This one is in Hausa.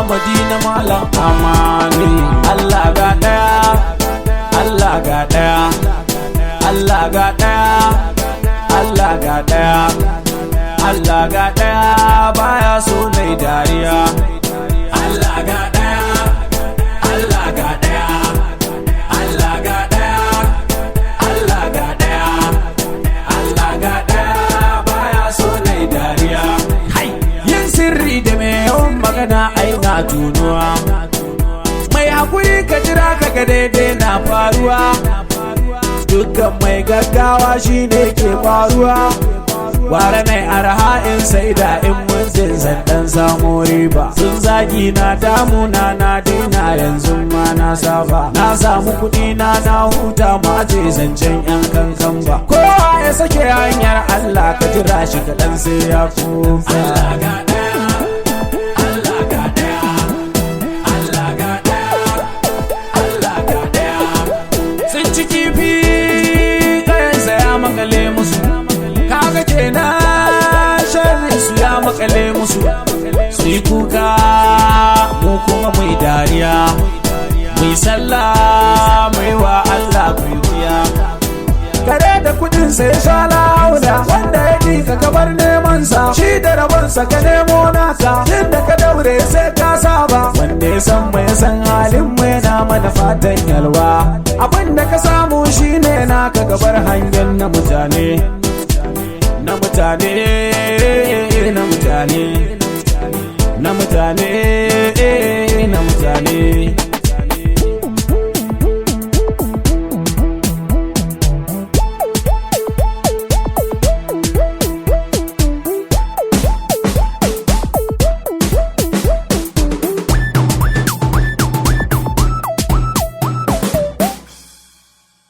Amadi na Malam Amadi. Allah ga daya, Allah ga daya, Allah ga daya, Allah ga daya, Allah ga daya, baya so nai dariya. Allah ga daya, Allah ga daya, Allah ga daya, Allah ga daya, Allah ga daya, baya so nai dariya. Yin sirri da mai yawan magana ai na tunuwa, mai hakuri ka jira ka ga daidai na faruwa. Dukkan mai gaggawa shine ke faruwa. Gwara nai arha in sai da in mun zan dan samu riba. Sun zagi na damuna na daina yanzu ma na saba. Na samu kuɗi na huta ma je zancen yan kankan ba. Kowa ya sake hanyar Allah ka jira shi kaɗan sai ya kuka. Allah ga daya, Allah ga daya, Allah ga daya, Allah ga daya. Sun ci kifi kayansa ya makale musu, kaga kenan sharri su ya makale musu. Su yi kuka mu kuma mai dariya, mai sallah mai wa Allah godiya. Kare da kudin sai sha lauda, wanda ya ƙi ka kabar neman sa, shi da rabonsa ka nemo naka. Yadda ka daure sai ka saba, wanda ya san mai san halin mai na mana fatan yalwa. Abin da ka samu shine naka gabar hangen na mutane, na mutane, na mutane, na mutane.